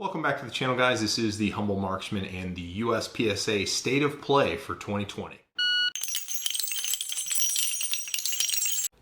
Welcome back to the channel, guys. This is the Humble Marksman and the USPSA State of Play for 2020.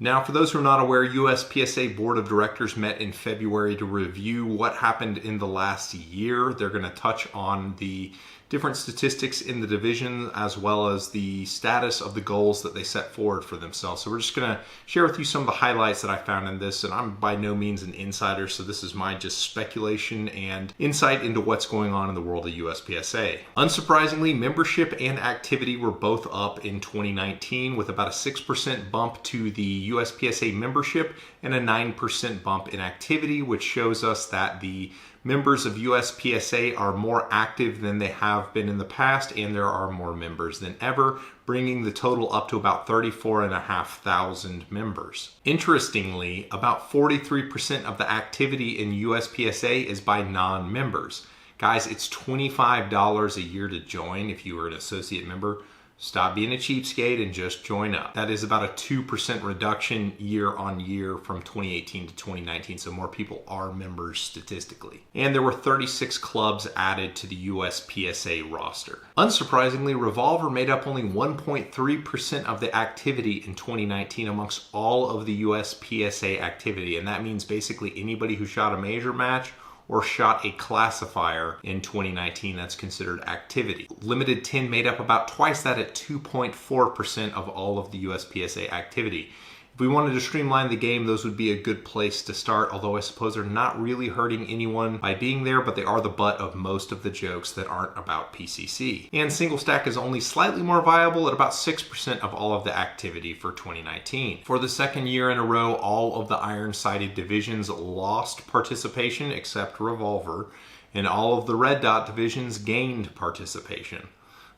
Now, for those who are not aware, USPSA Board of Directors met in February to review what happened in the last year. They're going to touch on the different statistics in the division as well as the status of the goals that they set forward for themselves. So we're just going to share with you some of the highlights that I found in this, and I'm by no means an insider, so this is my just speculation and insight into what's going on in the world of USPSA. Unsurprisingly, membership and activity were both up in 2019 with about a 6% bump to the USPSA membership and a 9% bump in activity, which shows us that the members of USPSA are more active than they have been in the past, and there are more members than ever, bringing the total up to about 34,500 members. Interestingly, about 43% of the activity in USPSA is by non-members. Guys, it's $25 a year to join if you are an associate member. Stop being a cheapskate and just join up. That is about a 2% reduction year on year from 2018 to 2019, so more people are members statistically. And there were 36 clubs added to the USPSA roster. Unsurprisingly, Revolver made up only 1.3% of the activity in 2019 amongst all of the USPSA activity, and that means basically anybody who shot a major match or shot a classifier in 2019 that's considered activity. Limited 10 made up about twice that at 2.4% of all of the USPSA activity. If we wanted to streamline the game, those would be a good place to start, although I suppose they're not really hurting anyone by being there, but they are the butt of most of the jokes that aren't about PCC. And single stack is only slightly more viable at about 6% of all of the activity for 2019. For the second year in a row, all of the iron-sighted divisions lost participation except Revolver, and all of the red dot divisions gained participation.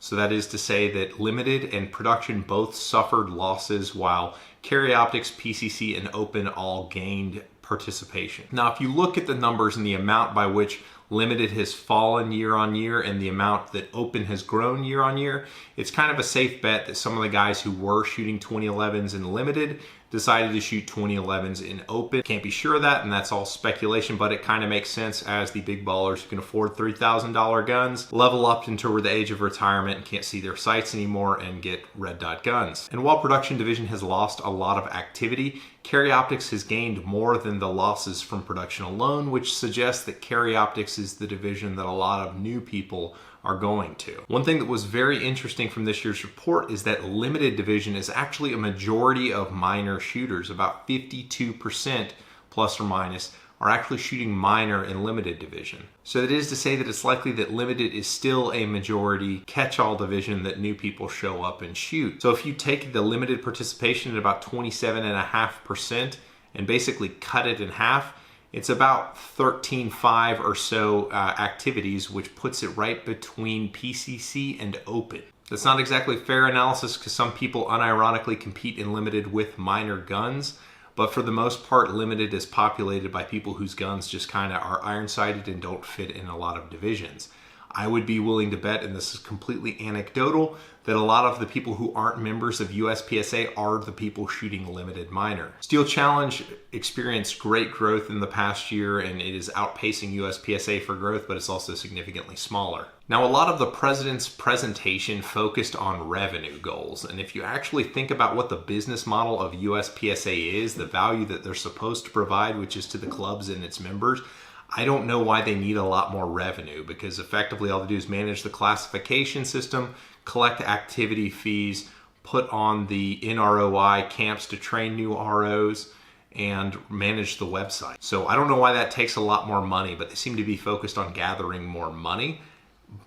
So that is to say that Limited and Production both suffered losses while Carry Optics, PCC, and Open all gained participation. Now, if you look at the numbers and the amount by which Limited has fallen year on year and the amount that Open has grown year on year, it's kind of a safe bet that some of the guys who were shooting 2011s in Limited decided to shoot 2011s in Open. Can't be sure of that, and that's all speculation, but it kind of makes sense as the big ballers who can afford $3,000 guns level up into the age of retirement and can't see their sights anymore and get red dot guns. And while Production Division has lost a lot of activity, Carry Optics has gained more than the losses from Production alone, which suggests that Carry Optics is the division that a lot of new people are going to. One thing that was very interesting from this year's report is that Limited Division is actually a majority of minor shooters. About 52% plus or minus are actually shooting minor in Limited Division. So that is to say that it's likely that Limited is still a majority catch-all division that new people show up and shoot. So if you take the Limited participation at about 27.5% and basically cut it in half, it's about 13.5 or so activities, which puts it right between PCC and Open. That's not exactly fair analysis because some people unironically compete in Limited with minor guns, but for the most part, Limited is populated by people whose guns just kind of are iron-sighted and don't fit in a lot of divisions. I would be willing to bet, and this is completely anecdotal, that a lot of the people who aren't members of USPSA are the people shooting Limited minor. Steel Challenge experienced great growth in the past year, and it is outpacing USPSA for growth, but it's also significantly smaller. Now, a lot of the president's presentation focused on revenue goals, and if you actually think about what the business model of USPSA is, the value that they're supposed to provide, which is to the clubs and its members, I don't know why they need a lot more revenue, because effectively all they do is manage the classification system, collect activity fees, put on the NROI camps to train new ROs, and manage the website. So I don't know why that takes a lot more money, but they seem to be focused on gathering more money.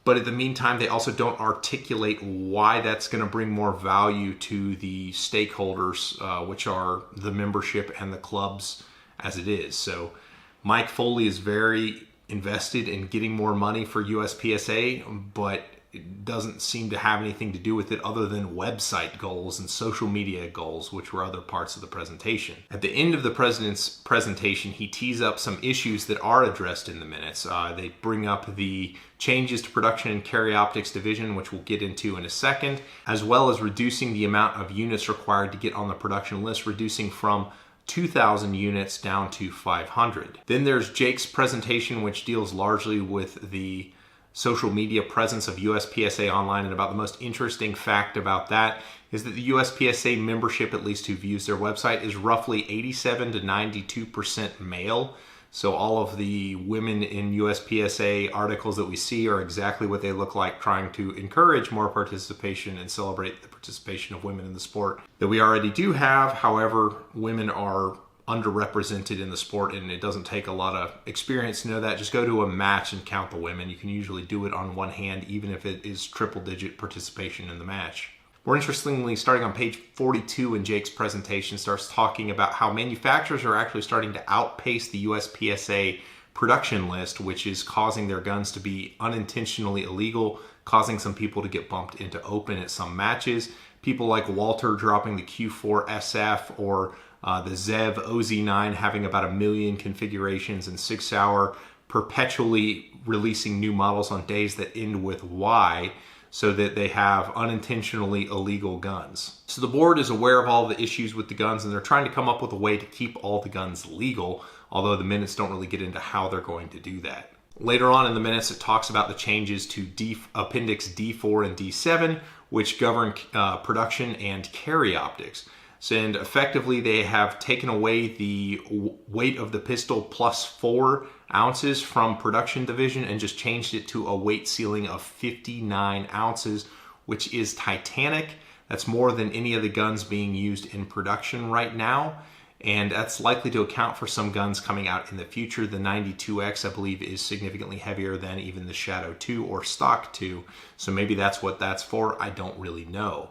But in the meantime, they also don't articulate why that's going to bring more value to the stakeholders, which are the membership and the clubs as it is. So Mike Foley is very invested in getting more money for USPSA, but it doesn't seem to have anything to do with it other than website goals and social media goals, which were other parts of the presentation. At the end of the president's presentation, he tees up some issues that are addressed in the minutes. They bring up the changes to Production and Carry Optics Division, which we'll get into in a second, as well as reducing the amount of units required to get on the production list, reducing from 2,000 units down to 500. Then there's Jake's presentation, which deals largely with the social media presence of USPSA online, and about the most interesting fact about that is that the USPSA membership, at least who views their website, is roughly 87 to 92% male. So all of the women in USPSA articles that we see are exactly what they look like, trying to encourage more participation and celebrate the participation of women in the sport that we already do have. However, women are underrepresented in the sport, and it doesn't take a lot of experience to know that. Just go to a match and count the women. You can usually do it on one hand, even if it is triple-digit participation in the match. More interestingly, starting on page 42 in Jake's presentation, starts talking about how manufacturers are actually starting to outpace the USPSA production list, which is causing their guns to be unintentionally illegal, causing some people to get bumped into open at some matches. People like Walter dropping the Q4 SF, or the Zev OZ9 having about 1 million configurations in 6 Sauer, perpetually releasing new models on days that end with Y, so that they have unintentionally illegal guns. So the board is aware of all the issues with the guns, and they're trying to come up with a way to keep all the guns legal, although the minutes don't really get into how they're going to do that. Later on in the minutes, it talks about the changes to Appendix D4 and D7, which govern production and carry optics. And effectively, they have taken away the weight of the pistol plus 4 ounces from production division and just changed it to a weight ceiling of 59 ounces, which is titanic. That's more than any of the guns being used in production right now. And that's likely to account for some guns coming out in the future. The 92X, I believe, is significantly heavier than even the Shadow 2 or Stock 2. So maybe that's what that's for. I don't really know.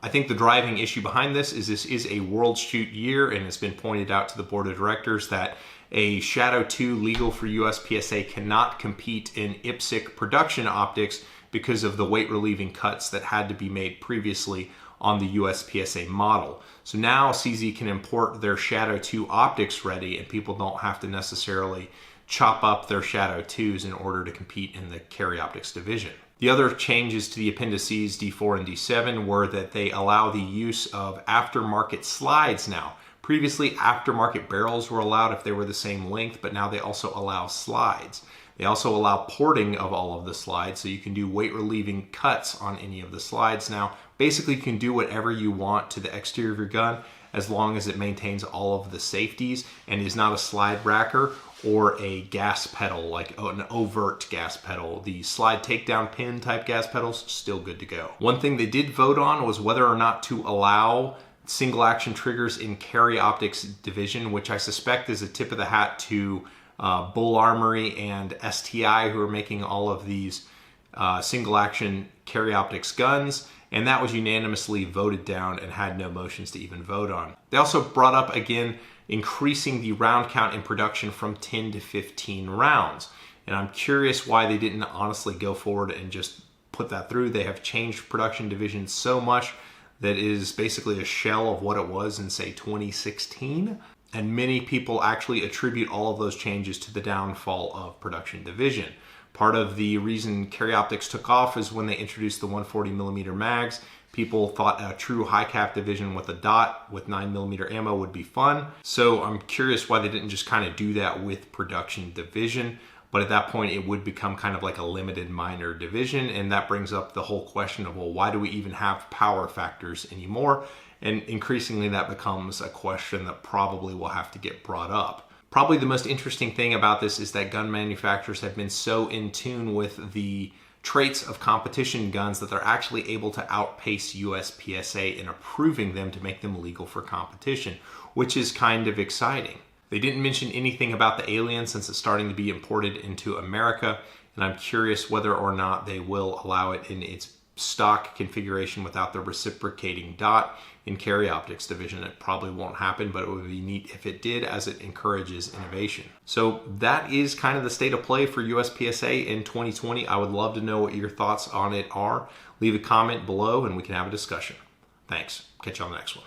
I think the driving issue behind this is a World Shoot year, and it's been pointed out to the board of directors that a Shadow 2 legal for USPSA cannot compete in IPSC production optics because of the weight relieving cuts that had to be made previously on the USPSA model. So now CZ can import their Shadow 2 optics ready, and people don't have to necessarily chop up their Shadow 2s in order to compete in the carry optics division. The other changes to the appendices D4 and D7 were that they allow the use of aftermarket slides now. Previously, aftermarket barrels were allowed if they were the same length, but now they also allow slides. They also allow porting of all of the slides, so you can do weight relieving cuts on any of the slides now. Basically, you can do whatever you want to the exterior of your gun as long as it maintains all of the safeties and is not a slide racker or a gas pedal, like an overt gas pedal. The slide takedown pin type gas pedals, still good to go. One thing they did vote on was whether or not to allow single action triggers in carry optics division, which I suspect is a tip of the hat to Bull Armory and STI, who are making all of these single action carry optics guns. And that was unanimously voted down and had no motions to even vote on. They also brought up, again, increasing the round count in production from 10 to 15 rounds. And I'm curious why they didn't honestly go forward and just put that through. They have changed production division so much that it is basically a shell of what it was in, say, 2016. And many people actually attribute all of those changes to the downfall of production division. Part of the reason carry optics took off is when they introduced the 140mm mags. People thought a true high cap division with a dot with 9mm ammo would be fun. So I'm curious why they didn't just kind of do that with production division. But at that point, it would become kind of like a limited minor division. And that brings up the whole question of, well, why do we even have power factors anymore? And increasingly, that becomes a question that probably will have to get brought up. Probably the most interesting thing about this is that gun manufacturers have been so in tune with the traits of competition guns that they're actually able to outpace USPSA in approving them to make them legal for competition, which is kind of exciting. They didn't mention anything about the Alien since it's starting to be imported into America, and I'm curious whether or not they will allow it in its stock configuration without the reciprocating dot in carry optics division. It probably won't happen, but it would be neat if it did, as it encourages innovation. So that is kind of the state of play for USPSA in 2020. I would love to know what your thoughts on it are. Leave a comment below and we can have a discussion. Thanks. Catch you on the next one.